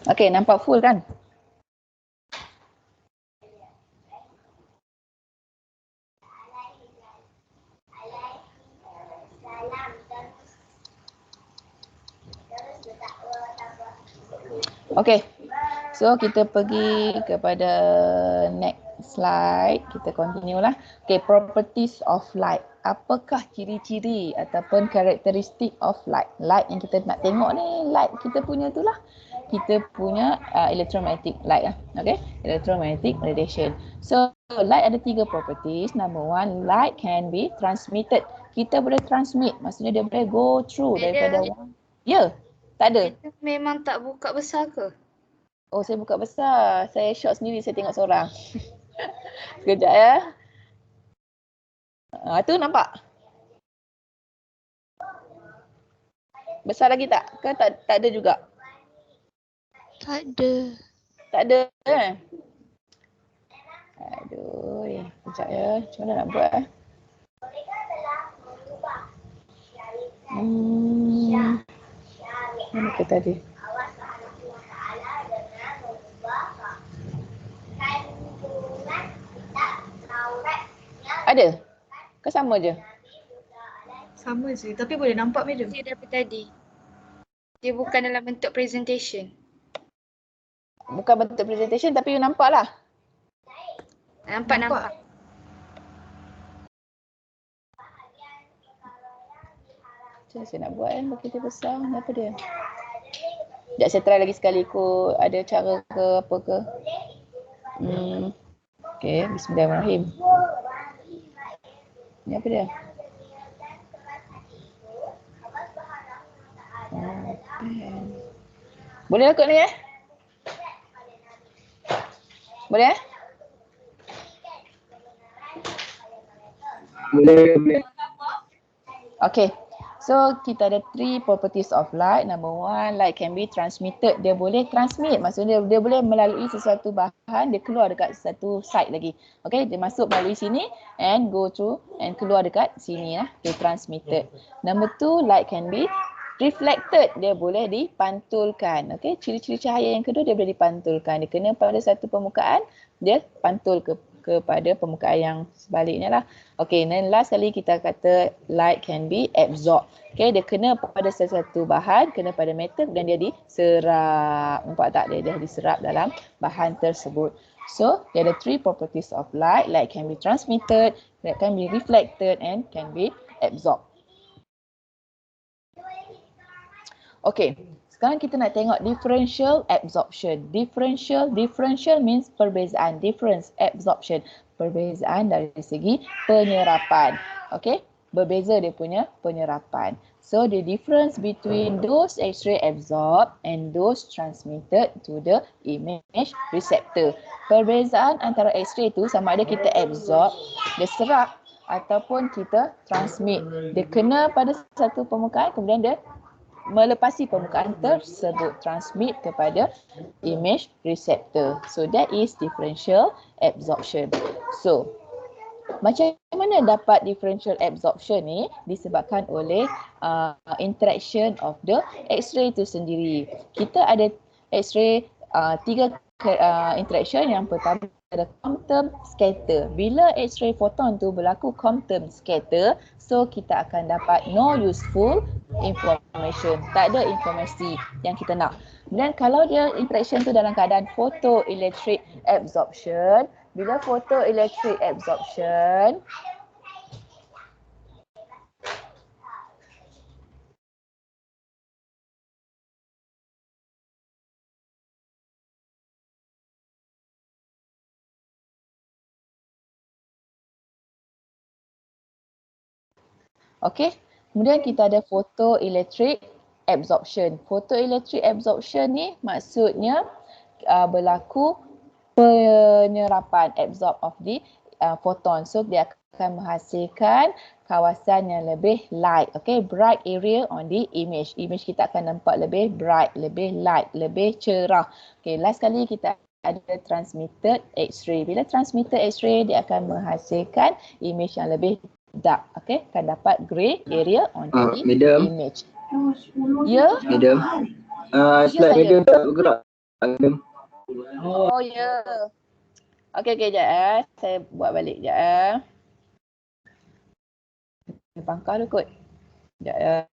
Okey, nampak full kan? Okey. So kita pergi kepada next slide. Kita continue lah. Okay, properties of light. Apakah ciri-ciri ataupun karakteristik of light? Light yang kita nak tengok ni, light kita punya tu lah. Kita punya electromagnetic light lah. Okay, electromagnetic radiation. So light ada 3 properties. Number 1, light can be transmitted. Kita boleh transmit, maksudnya dia boleh go through daripada one. Ya, tak ada. Kita memang tak buka besar ke? Oh, saya buka besar. Saya short sendiri, saya tengok seorang. Sekejap ya. Tu nampak? Besar lagi tak? Ke tak ada juga? Tak ada. Tak ada eh? Aduh, sekejap ya. Macam mana nak buat eh? Mana ke tadi? Ada? Ke sama je? Sama je, tapi boleh nampak madam. Dia daripada tadi. Dia bukan dalam bentuk presentation. Bukan bentuk presentation tapi you nampak lah. Nampak. Macam mana saya nak buat kan? Bagi dia besar. Kenapa dia? Sekejap saya try lagi sekali kot. Ada cara ke apa ke? Okay, bismillahirrahmanirrahim. Ni apa dia? Boleh lah kot ni Boleh Boleh. Okay. So kita ada 3 properties of light. Number 1, light can be transmitted. Dia boleh transmit. Maksudnya dia boleh melalui sesuatu bahan, dia keluar dekat satu side lagi. Okay, dia masuk melalui sini and go through and keluar dekat sini lah. Dia transmitted. Number 2, light can be reflected. Dia boleh dipantulkan. Okay, ciri-ciri cahaya yang kedua, dia boleh dipantulkan. Dia kena pada satu permukaan, dia pantul kepada permukaan yang sebaliknya lah. Okay, then last kali kita kata light can be absorbed. Okay, dia kena pada sesuatu bahan, kena pada metal dan dia diserap. Nampak tak? Dia diserap dalam bahan tersebut. So, there are 3 properties of light. Light can be transmitted, light can be reflected and can be absorbed. Okay, sekarang kita nak tengok differential absorption. Differential means perbezaan. Difference, absorption. Perbezaan dari segi penyerapan. Okay, berbeza dia punya penyerapan. So, the difference between those X-ray absorbed and those transmitted to the image receptor. Perbezaan antara X-ray tu sama ada kita absorb, dia serap ataupun kita transmit. Dia kena pada satu permukaan kemudian dia melepasi permukaan tersebut, transmit kepada image receptor. So that is differential absorption. So macam mana dapat differential absorption ni? Disebabkan oleh interaction of the X-ray itu sendiri. Kita ada X-ray 3 interaction. Yang pertama ada quantum scatter. Bila X-ray photon tu berlaku quantum scatter, so kita akan dapat no useful information. Tak ada informasi yang kita nak. Dan kalau dia interaction tu dalam keadaan photoelectric absorption, bila photoelectric absorption, okey, kemudian kita ada photoelectric absorption. Photoelectric absorption ni maksudnya berlaku penyerapan, absorb of the photon. So dia akan menghasilkan kawasan yang lebih light, okay, bright area on the image. Image kita akan nampak lebih bright, lebih light, lebih cerah. Okay, last kali kita ada transmitted X-ray. Bila transmitted X-ray, dia akan menghasilkan image yang lebih dark. Okay, akan dapat grey area on the image. Ya? Madam. Slide saya. madam tak bergerak. Oh ya. Okey, sekejap saya buat balik sekejap Pangkal tu kot. Sekejap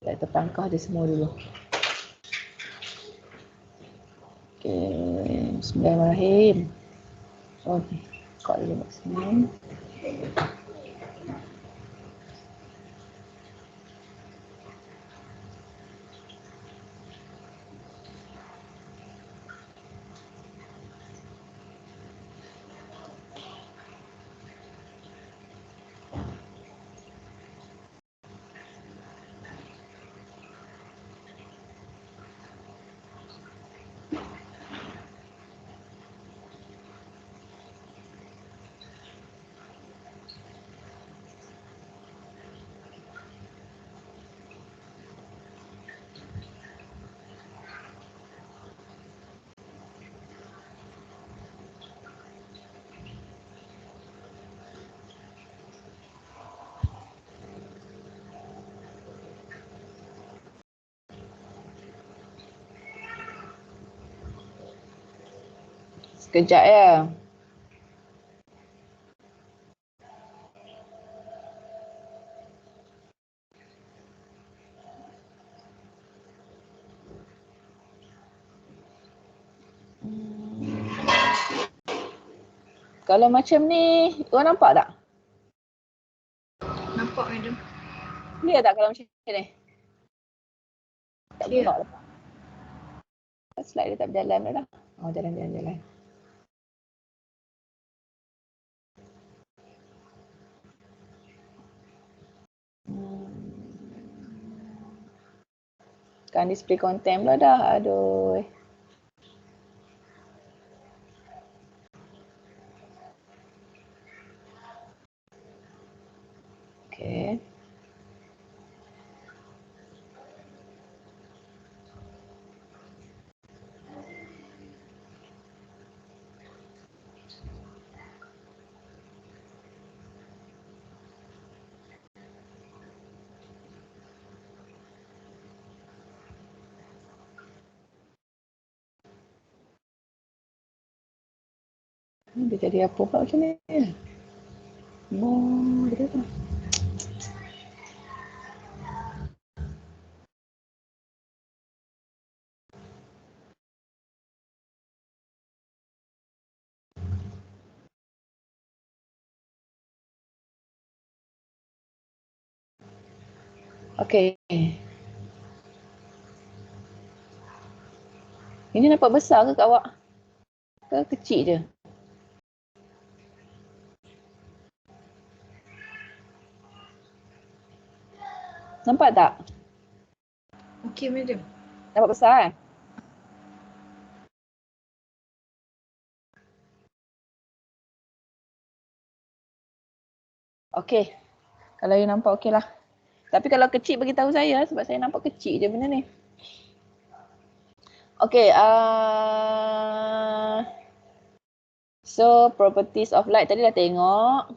Saya terpangkah dia semua dulu. Okey, bismillahirrahmanirrahim. Okey, buka dulu kat sini. Sekejap ya. Kalau macam ni, korang nampak tak? Nampak madam. Clear tak kalau macam ni? Tak Clear. pula. Slide dia tak berjalan dah. Oh, jalan. Kan display content pula dah. Aduh. Okay. Dia jadi apa pula macam ni? Dia kata. Okey. Ini nampak besar ke kat awak? Ke kecil je? Nampak tak? Okey madam. Nampak besar kan? Okey. Kalau you nampak okey lah. Tapi kalau kecil bagi tahu saya sebab saya nampak kecil je benda ni. Okey, so properties of light tadi dah tengok.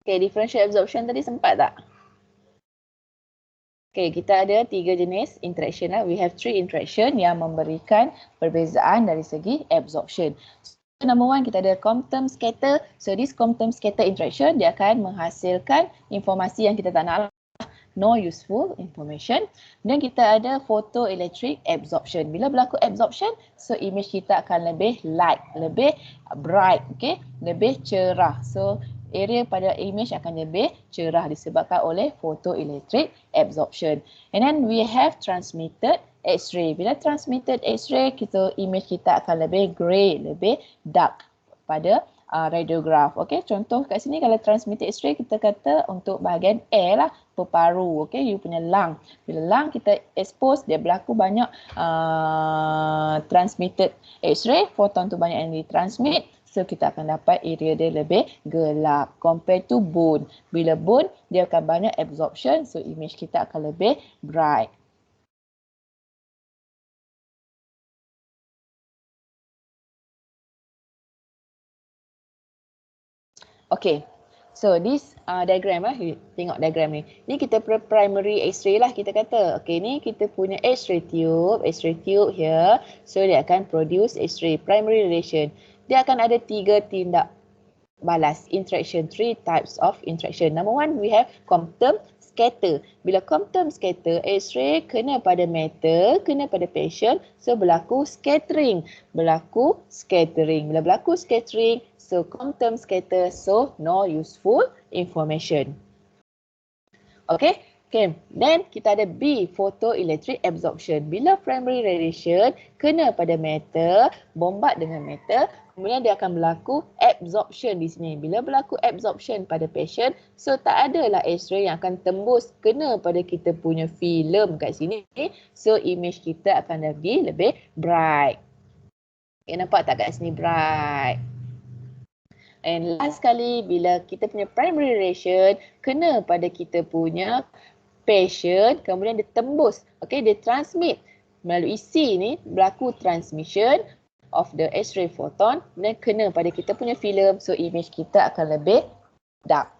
Okay, differential absorption tadi sempat tak? Okay, kita ada 3 jenis interaction lah. We have 3 interaction yang memberikan perbezaan dari segi absorption. So, number 1 kita ada Compton scatter. So this Compton scatter interaction dia akan menghasilkan informasi yang kita tak nak, no useful information. Dan kita ada photoelectric absorption. Bila berlaku absorption, so image kita akan lebih light, lebih bright, okay? Lebih cerah. So area pada image akan lebih cerah disebabkan oleh photoelectric absorption. And then we have transmitted X-ray. Bila transmitted X-ray, image kita akan lebih grey, lebih dark pada radiograph. Okey, contoh kat sini kalau transmitted X-ray kita kata untuk bahagian air lah, paru-paru. Okey, you punya lung. Bila lung kita expose, dia berlaku banyak transmitted X-ray, photon tu banyak yang ditransmit. So kita akan dapat area dia lebih gelap compared to bone. Bila bone dia akan banyak absorption, so image kita akan lebih bright. Okay, so this diagram lah, tengok diagram ni. Ni kita primary X-ray lah kita kata. Okay, ni kita punya X-ray tube here. So dia akan produce X-ray, primary radiation. Dia akan ada 3 tindak balas, interaction, 3 types of interaction. Number 1, we have Compton scatter. Bila Compton scatter, X-ray kena pada metal, kena pada patient, so berlaku scattering. Bila berlaku scattering, so Compton scatter, so no useful information. Okay. Then kita ada B, photoelectric absorption. Bila primary radiation kena pada metal, bombard dengan metal, kemudian dia akan berlaku absorption di sini. Bila berlaku absorption pada patient, so tak adalah X-ray yang akan tembus kena pada kita punya filem kat sini. So image kita akan lebih bright. Okay, nampak tak kat sini bright? And last sekali, bila kita punya primary radiation kena pada kita punya patient, kemudian dia tembus, dia transmit melalui C ni, berlaku transmission of the X-ray photon, dan kena pada kita punya filem, so image kita akan lebih dark.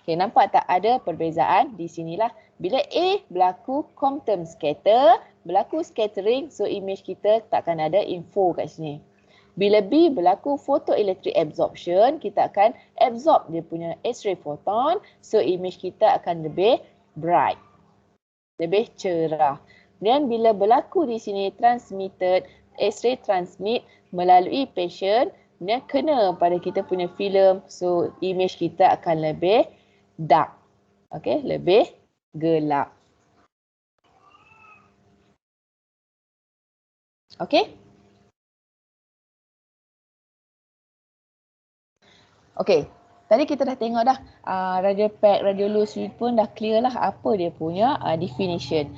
Okay, nampak tak ada perbezaan di sinilah. Bila A berlaku Compton scatter, berlaku scattering, so image kita takkan ada info kat sini. Bila B berlaku photoelectric absorption, kita akan absorb dia punya X-ray photon, so image kita akan lebih bright, lebih cerah. Dan bila berlaku di sini transmitted, X-ray transmit melalui patient, dia kena pada kita punya filem, so image kita akan lebih dark, lebih gelap. Okay. Tadi kita dah tengok dah radio pack, radio loose pun dah clear lah apa dia punya definition.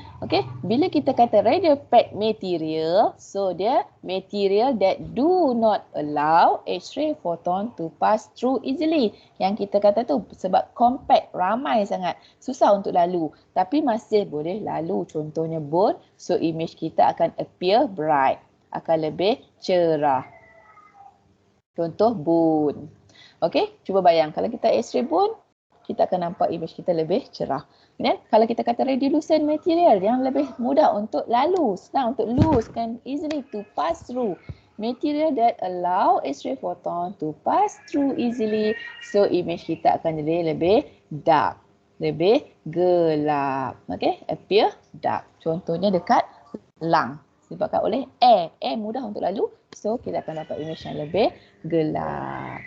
Bila kita kata radio pack material, so dia material that do not allow X-ray photon to pass through easily. Yang kita kata tu sebab compact, ramai sangat, susah untuk lalu, tapi masih boleh lalu. Contohnya bone, so image kita akan appear bright, akan lebih cerah. Contoh bone. Cuba bayang kalau kita X-ray bone, kita akan nampak image kita lebih cerah. Kemudian kalau kita kata radiolucent material yang lebih mudah untuk lalu, senang untuk loose, can easily to pass through. Material that allow X-ray photon to pass through easily, so image kita akan jadi lebih dark, lebih gelap. Appear dark. Contohnya dekat lung, disebabkan oleh air. Air mudah untuk lalu, so kita akan dapat image yang lebih gelap.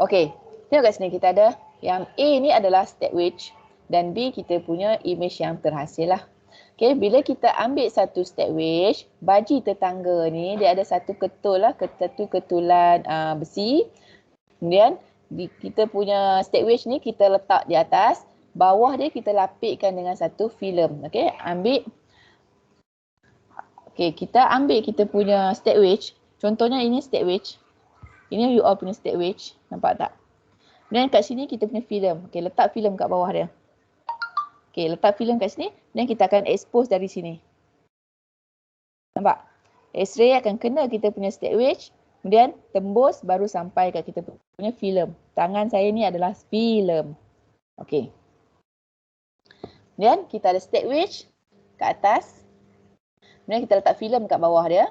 Tengok kat sini kita ada yang A ni adalah state wedge dan B kita punya image yang terhasil lah. Bila kita ambil satu state wedge, baji tetangga ni dia ada satu ketul lah, satu ketulan besi. Kemudian kita punya state wedge ni kita letak di atas, bawah dia kita lapikkan dengan satu filem. Kita ambil kita punya state wedge. Contohnya ini state wedge. Ini you all punya state wedge. Nampak tak? Dan kat sini kita punya filem. Letak filem kat bawah dia. Letak filem kat sini. Dan kita akan expose dari sini. Nampak? X-ray akan kena kita punya state wedge. Kemudian tembus baru sampai kat kita punya filem. Tangan saya ni adalah filem. Kemudian kita ada state wedge kat atas. Kemudian kita letak filem kat bawah dia.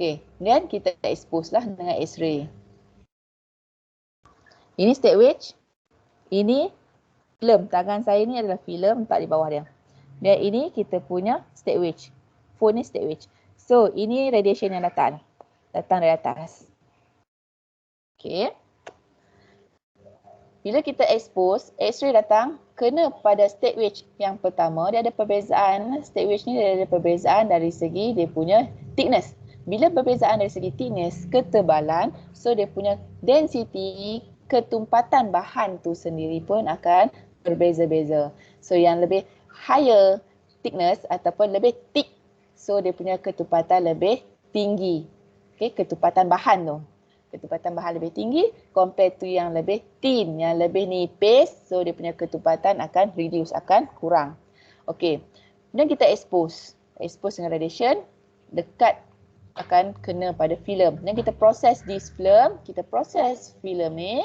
Kemudian kita expose lah dengan X-ray. Ini state wedge. Ini filem. Tangan saya ni adalah filem, letak di bawah dia. Dan ini kita punya state wedge. Phone ni state wedge. So, ini radiation yang datang dari atas. Bila kita expose, X-ray datang, kena pada state wedge yang pertama. Dia ada perbezaan. State wedge ni dia ada perbezaan dari segi dia punya thickness. bila perbezaan dari segi thickness, ketebalan, so dia punya density, ketumpatan bahan tu sendiri pun akan berbeza-beza. So yang lebih higher thickness ataupun lebih thick, so dia punya ketumpatan lebih tinggi. Okay, ketumpatan bahan tu. Ketumpatan bahan lebih tinggi compare to yang lebih thin, yang lebih nipis, so dia punya ketumpatan akan reduce, akan kurang. Okey. Kemudian kita expose dengan radiation dekat akan kena pada filem. Dan kita proses this film, kita proses filem ni,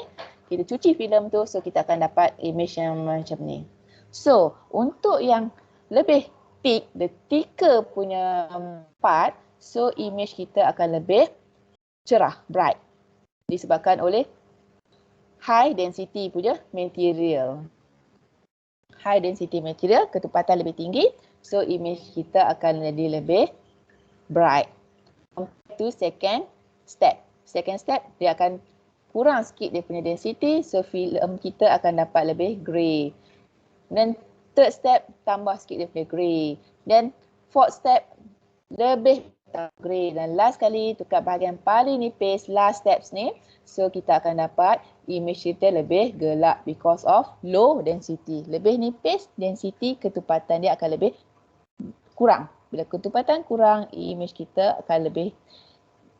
kita cuci filem tu, so kita akan dapat image yang macam ni. So, untuk yang lebih thick, the thicker punya part, so image kita akan lebih cerah, bright. Disebabkan oleh high density punya material. High density material, ketumpatan lebih tinggi, so image kita akan jadi lebih bright. Compared to second step. Second step, dia akan kurang sikit dia punya density, so film kita akan dapat lebih grey. Dan third step, tambah sikit dia punya grey. Dan fourth step, lebih grey. Dan last kali, tukar bahagian paling nipis, last steps ni, so kita akan dapat image kita lebih gelap because of low density. Lebih nipis, density ketumpatan dia akan lebih kurang. Bila ketumpatan kurang, image kita akan lebih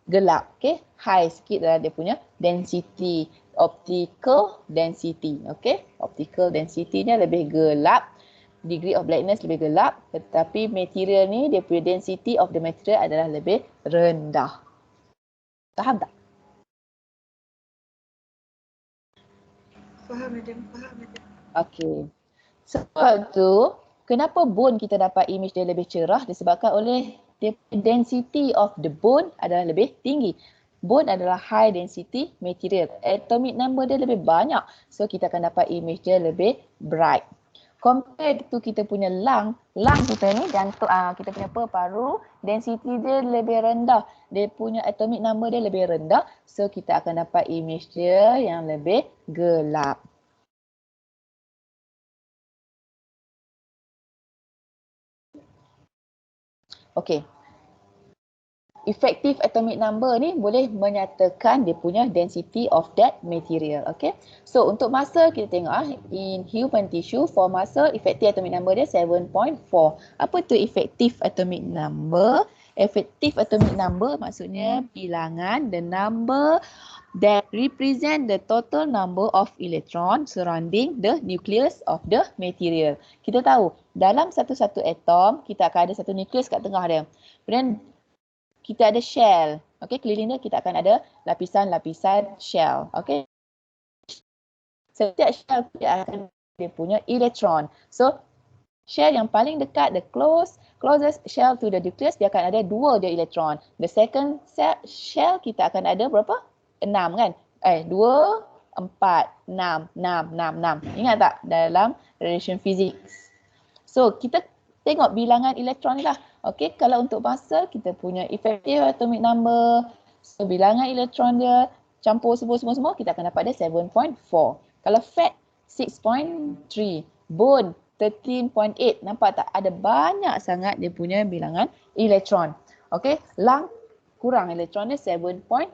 gelap. Okay? High sikit dalam dia punya density. Optical density. Okay? Optical density nya lebih gelap. Degree of blackness lebih gelap. Tetapi material ni, dia punya density of the material adalah lebih rendah. Faham tak? Faham, madam. Faham, madam. Okay. Sebab tu, kenapa bone kita dapat image dia lebih cerah? Disebabkan oleh the density of the bone adalah lebih tinggi. Bone adalah high density material. Atomic number dia lebih banyak. So kita akan dapat image dia lebih bright. Compare to kita punya lung kita ni, jantung, kita punya paru, density dia lebih rendah. Dia punya atomic number dia lebih rendah. So kita akan dapat image dia yang lebih gelap. Okey. Effective atomic number ni boleh menyatakan dia punya density of that material. Okay. So untuk muscle kita tengok in human tissue for muscle effective atomic number dia 7.4. Apa tu effective atomic number? Effective atomic number maksudnya bilangan the number that represent the total number of electron surrounding the nucleus of the material. Kita tahu dalam satu-satu atom kita akan ada satu nucleus kat tengah dia. Kemudian kita ada shell. Okey, keliling dia kita akan ada lapisan-lapisan shell. Okey. Setiap shell dia akan dia punya elektron. So, shell yang paling dekat, the closest shell to the nucleus, dia akan ada 2 je elektron. The second shell kita akan ada berapa? 6 kan? 2, 4, 6, 6, 6, 6. Ingat tak dalam radiation physics? So, kita tengok bilangan elektron ni lah. Okey, kalau untuk muscle kita punya effective atomic number, so bilangan elektron dia campur semua kita akan dapat dia 7.4. Kalau fat 6.3, bone 13.8. Nampak tak ada banyak sangat dia punya bilangan elektron. Okey, lung kurang elektron dia 7.4.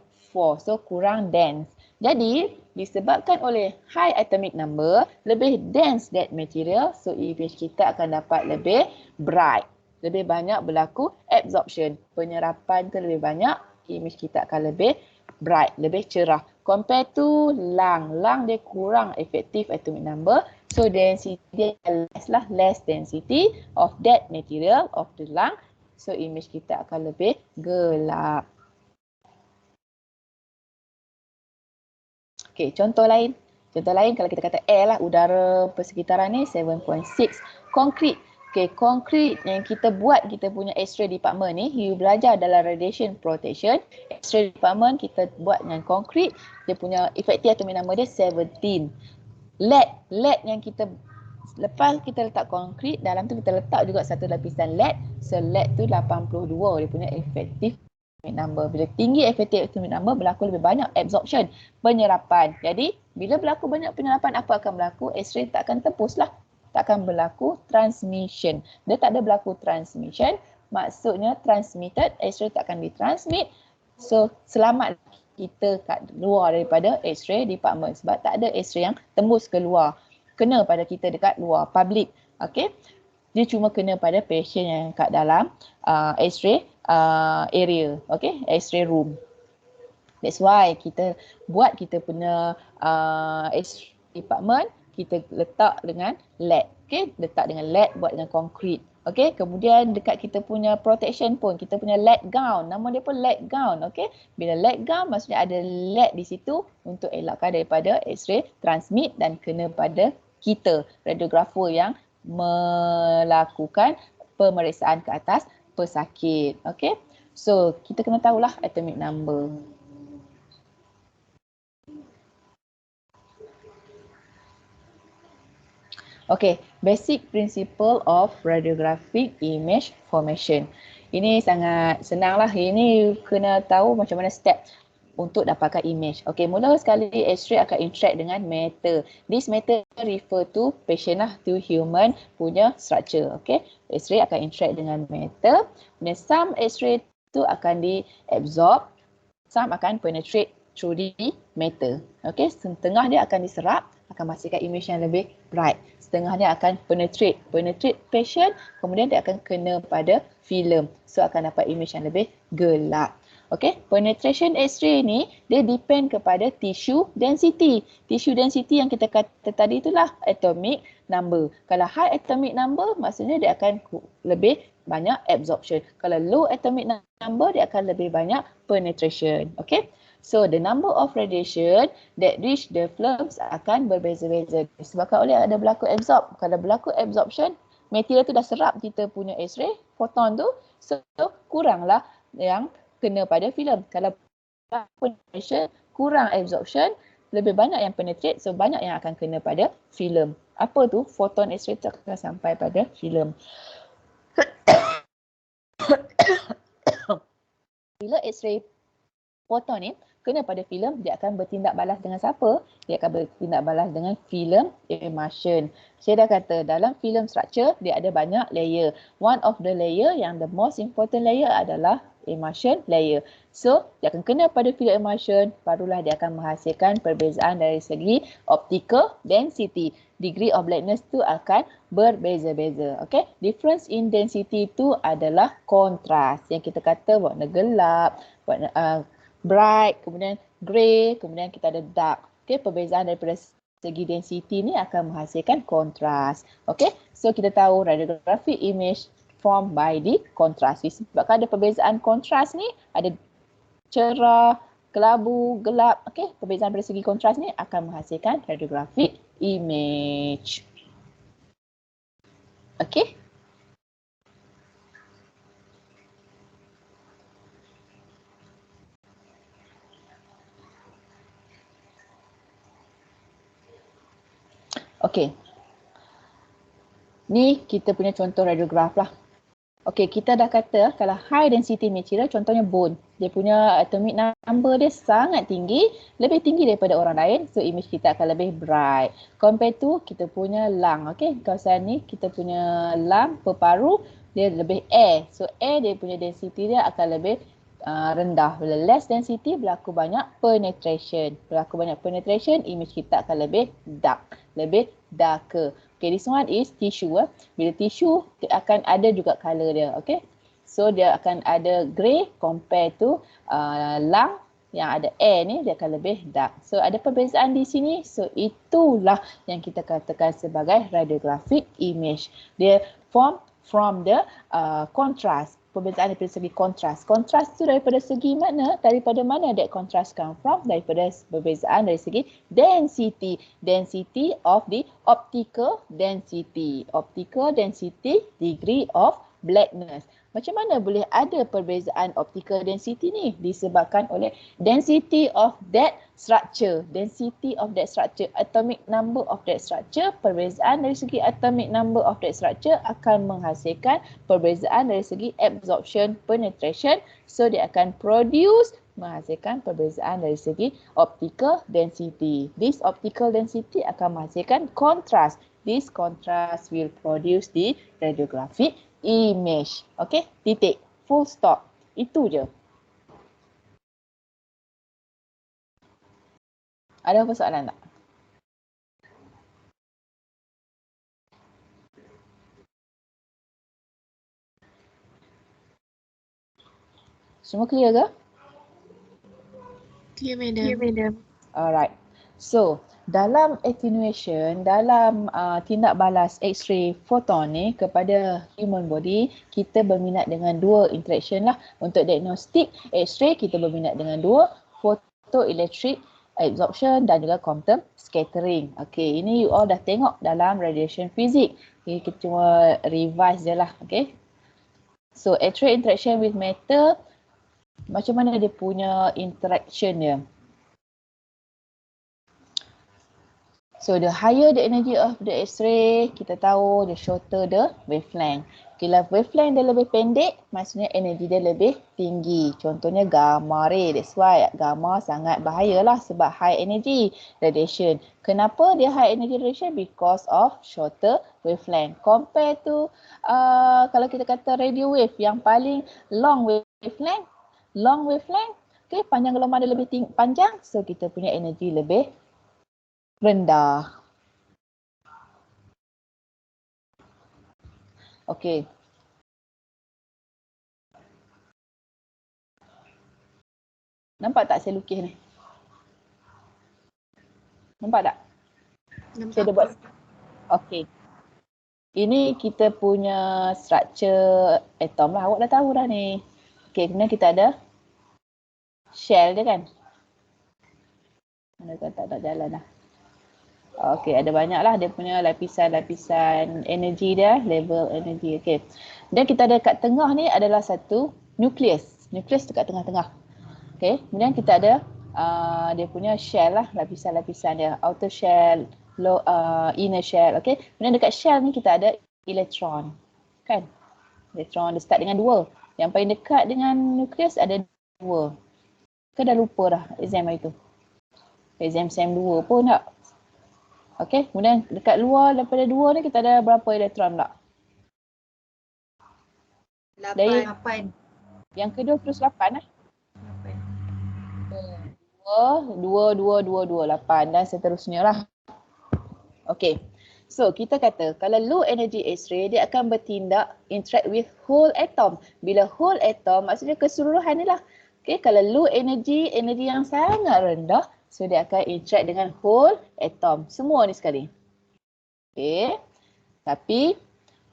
So kurang dense. Jadi disebabkan oleh high atomic number, lebih dense that material, so image kita akan dapat lebih bright. Lebih banyak berlaku absorption. Penyerapan tu lebih banyak, image kita akan lebih bright, lebih cerah. Compare to lung. Lung dia kurang effective atomic number. So density dia less lah, less density of that material of the lung. So image kita akan lebih gelap. Okay, contoh lain. Contoh lain kalau kita kata air lah, udara persekitaran ni 7.6. Concrete. Okay, concrete yang kita buat kita punya X-ray department ni, you belajar dalam radiation protection. X-ray department kita buat dengan concrete, dia punya effective atomic number dia 17. Lead yang kita lepas kita letak concrete, dalam tu kita letak juga satu lapisan lead. So lead tu 82 dia punya effective atomic number. Bila tinggi effective atomic number, berlaku lebih banyak absorption, penyerapan. Jadi bila berlaku banyak penyerapan, apa akan berlaku? X-ray tak akan tembus lah. Tak akan berlaku transmission. Dia tak ada berlaku transmission. maksudnya transmitted, X-ray tak akan ditransmit. So selamat kita kat luar daripada X-ray department sebab tak ada X-ray yang tembus keluar. Kena pada kita dekat luar, public. Okay. Dia cuma kena pada patient yang kat dalam X-ray area, okay, X-ray room. That's why kita buat kita punya X-ray department, kita letak dengan lead, okay, letak dengan lead, buat dengan konkrit. Okay, kemudian dekat kita punya protection pun, kita punya lead gown, nama dia pun lead gown, okay. Bila lead gown maksudnya ada lead di situ untuk elakkan daripada X-ray transmit dan kena pada kita, radiografer yang melakukan pemeriksaan ke atas pesakit, okay. So, kita kena tahulah atomic number. Okay, basic principle of radiographic image formation. Ini sangat senanglah. Ini kena tahu macam mana step untuk dapatkan image. Okay, mula sekali X-ray akan interact dengan matter. This matter refer to patient lah, to human punya structure. Okay, X-ray akan interact dengan matter. Kemudian some X-ray tu akan diabsorb, some akan penetrate through the matter. Okay, setengah dia akan diserap, akan menghasilkan image yang lebih bright. Setengah dia akan penetrate patient, kemudian dia akan kena pada filem. So akan dapat image yang lebih gelap. Okay, penetration X-ray ni dia depend kepada tissue density. Tissue density yang kita kata tadi itulah atomic number. Kalau high atomic number maksudnya dia akan lebih banyak absorption. Kalau low atomic number dia akan lebih banyak penetration. Okay. So the number of radiation that reach the films akan berbeza-beza disebabkan oleh ada berlaku absorb. Kalau berlaku absorption, material tu dah serap kita punya X-ray, photon tu, so kuranglah yang kena pada filem. Kalau penetration, kurang absorption, lebih banyak yang penetrate, so banyak yang akan kena pada filem. Apa tu? Photon X-ray tu akan sampai pada filem. Bila X-ray photon ni kena pada filem, dia akan bertindak balas dengan siapa? Dia akan bertindak balas dengan filem emulsion. Saya dah kata dalam filem structure dia ada banyak layer. One of the layer yang the most important layer adalah emulsion layer. So dia akan kena pada filem emulsion, barulah dia akan menghasilkan perbezaan dari segi optical density. Degree of blackness tu akan berbeza-beza. Okay? Difference in density tu adalah kontras. Yang kita kata warna gelap, warna bright, kemudian grey, kemudian kita ada dark. Okay, perbezaan daripada segi density ni akan menghasilkan kontras. Okay, so kita tahu radiographic image formed by the contrast. Sebabkan ada perbezaan kontras ni, ada cerah, kelabu, gelap. Okay, perbezaan dari segi kontras ni akan menghasilkan radiographic image. Okay. Okey. Ni kita punya contoh radiograf lah. Okey, kita dah kata kalau high density material contohnya bone. Dia punya atomic number dia sangat tinggi, lebih tinggi daripada orang lain. So image kita akan lebih bright. Compare to kita punya lung. Okey, kawasan ni kita punya lung, peparu, dia lebih air. So air dia punya density dia akan lebih rendah. Bila less density berlaku banyak penetration. Berlaku banyak penetration, image kita akan lebih dark, lebih darker. Okay, this one is tissue. Bila tissue dia akan ada juga color dia. Okay, so dia akan ada grey compare to lung yang ada air ni, dia akan lebih dark. So ada perbezaan di sini. So itulah yang kita katakan sebagai radiographic image. Dia form from the contrast. Perbezaan daripada segi kontras. Kontras tu daripada segi mana? Daripada mana that contrast come from? Daripada perbezaan dari segi density. Density of the optical density. Optical density, degree of blackness. Macam mana boleh ada perbezaan optical density ni? Disebabkan oleh density of that structure. Density of that structure. Atomic number of that structure. Perbezaan dari segi atomic number of that structure akan menghasilkan perbezaan dari segi absorption, penetration. So dia akan produce, menghasilkan perbezaan dari segi optical density. This optical density akan menghasilkan contrast. This contrast will produce the radiographic image. Okay, titik. Full stop. Itu je. Ada apa soalan tak? Semua clear ke? Clear, madam. Alright. So, dalam attenuation, dalam tindak balas X-ray photon ni kepada human body, kita berminat dengan dua interaction lah. Untuk diagnostik X-ray, kita berminat dengan dua, photoelectric absorption dan juga quantum scattering. Okay, ini you all dah tengok dalam radiation physics. Okay, kita cuma revise je lah. Okay. So, X-ray interaction with matter, macam mana dia punya interaction dia? So the higher the energy of the X-ray, kita tahu the shorter the wavelength. Bila wavelength dia lebih pendek, maksudnya energi dia lebih tinggi. Contohnya gamma ray. That's why gamma sangat bahayalah sebab high energy radiation. Kenapa dia high energy radiation? Because of shorter wavelength. Compare to kalau kita kata radio wave yang paling long wavelength, okay, panjang gelombang dia lebih panjang, so kita punya energi lebih rendah. Okey. Nampak tak saya lukis ni? Nampak tak? Nampak. Saya ada buat. Okey. Ini kita punya structure atom lah. Awak dah tahu dah ni. Okey, kemudian kita ada shell dia kan? Mana tak jalan dah. Okey, ada banyak lah dia punya lapisan-lapisan energi dia, level energi. Okey. Dan kita ada kat tengah ni adalah satu nukleus. Nukleus dekat tengah-tengah. Okey, kemudian kita ada dia punya shell lah, lapisan-lapisan dia. Outer shell, inner shell. Okey. Kemudian dekat shell ni kita ada elektron. Kan? Elektron dia start dengan 2. Yang paling dekat dengan nukleus ada 2. Ke dah lupa dah exam hari tu? Exam SEM 2 pun tak? Okey, kemudian dekat luar daripada 2 ni kita ada berapa elektron pula? 8. Yang kedua terus 8 lah. 2, 8 dan seterusnya lah. Okey. So, kita kata kalau low energy X-ray dia akan bertindak interact with whole atom. Bila whole atom maksudnya keseluruhan ni lah. Okey, kalau low energy, energi yang sangat rendah, so dia akan interact dengan whole atom. Semua ni sekali. Okey. Tapi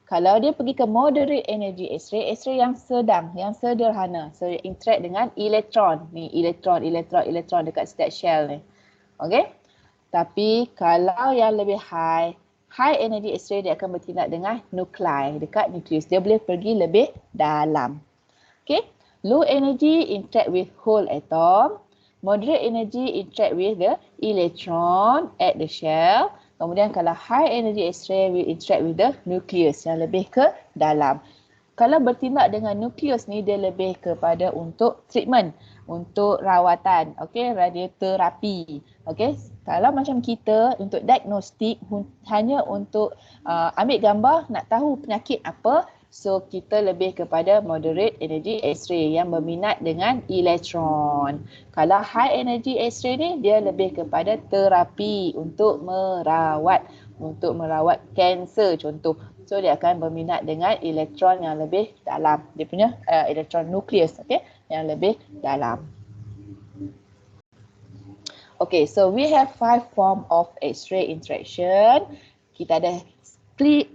kalau dia pergi ke moderate energy X-ray, X-ray yang sedang, yang sederhana. So dia interact dengan elektron. Ni elektron dekat setiap shell ni. Okey. Tapi kalau yang lebih high energy X-ray dia akan bertindak dengan nuklei dekat nukleus. Dia boleh pergi lebih dalam. Okey. Low energy interact with whole atom. Moderate energy interact with the electron at the shell. Kemudian kalau high energy X-ray will interact with the nucleus yang lebih ke dalam. Kalau bertindak dengan nucleus ni dia lebih kepada untuk treatment, untuk rawatan, okey, radioterapi. Okey, kalau macam kita untuk diagnostik hanya untuk ambil gambar nak tahu penyakit apa, so kita lebih kepada moderate energy X-ray yang berminat dengan elektron. Kalau high energy X-ray ni dia lebih kepada terapi untuk merawat kanser contoh. So dia akan berminat dengan elektron yang lebih dalam. Dia punya elektron nukleus, okey, yang lebih dalam. Okay, so we have 5 form of X-ray interaction. Kita ada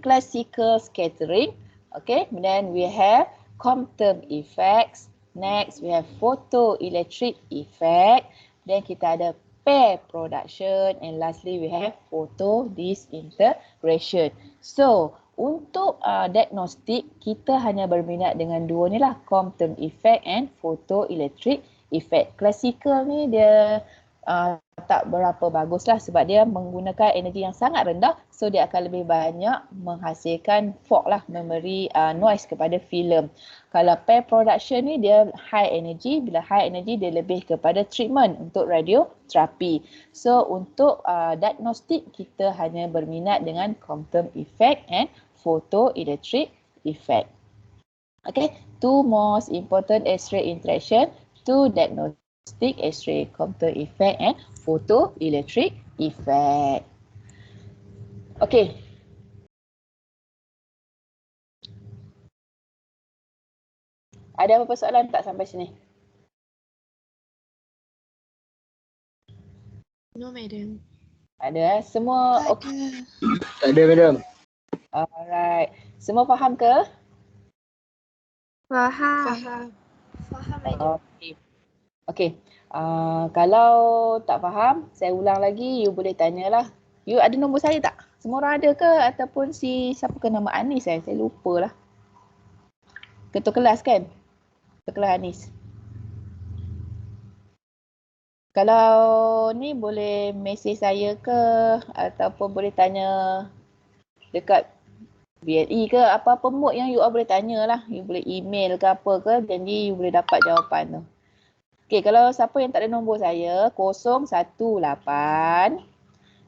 classical scattering. Okay, then we have quantum effects. Next, we have photoelectric effect. Then kita ada pair production. And lastly, we have photo disintegration. So, untuk diagnostik, kita hanya berminat dengan dua ni lah. Quantum effect and photoelectric effect. Classical ni dia tak berapa bagus lah sebab dia menggunakan energi yang sangat rendah, so dia akan lebih banyak menghasilkan fog lah, memberi noise kepada filem. Kalau pair production ni dia high energy, bila high energy dia lebih kepada treatment untuk radioterapi. So untuk diagnostik kita hanya berminat dengan quantum effect and photoelectric effect. Okay, two most important X-ray interaction, two diagnostic X-ray Compton effect and photoelectric effect. Okay. Ada apa-apa soalan tak sampai sini? No, madam. Ada semua okey. Tak ada, madam. Alright. Semua faham ke? Faham. Faham, madam. Okey. Okey. Kalau tak faham, saya ulang lagi, you boleh tanyalah. You ada nombor saya tak? Semua orang ada ke? Ataupun siapa ke nama Anis saya lupa lah. Ketua kelas kan? Ketua kelas Anis. Kalau ni boleh mesej saya ke ataupun boleh tanya dekat BLE ke, apa-apa mood yang you all boleh tanya lah. You boleh email ke apa ke, janji you boleh dapat jawapan tu. Okay, kalau siapa yang tak ada nombor saya, 018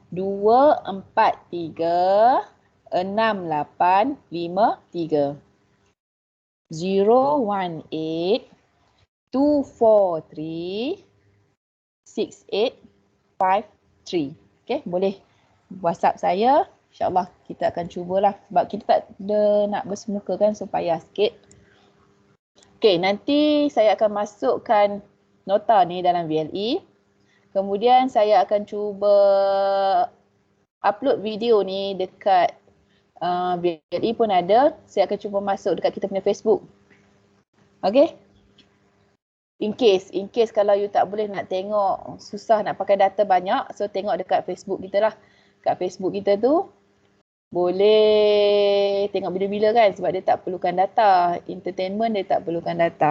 243 6853 018 243 6853. Okay, boleh WhatsApp saya. InsyaAllah kita akan cubalah. Sebab kita tak ada nak bersemuka kan, so payah sikit. Okay, nanti saya akan masukkan nota ni dalam VLE. Kemudian saya akan cuba upload video ni dekat VLE pun ada. Saya akan cuba masuk dekat kita punya Facebook. Okay? In case kalau you tak boleh nak tengok, susah nak pakai data banyak, so tengok dekat Facebook kita lah. Kat Facebook kita tu boleh tengok bila-bila kan, sebab dia tak perlukan data. Entertainment dia tak perlukan data.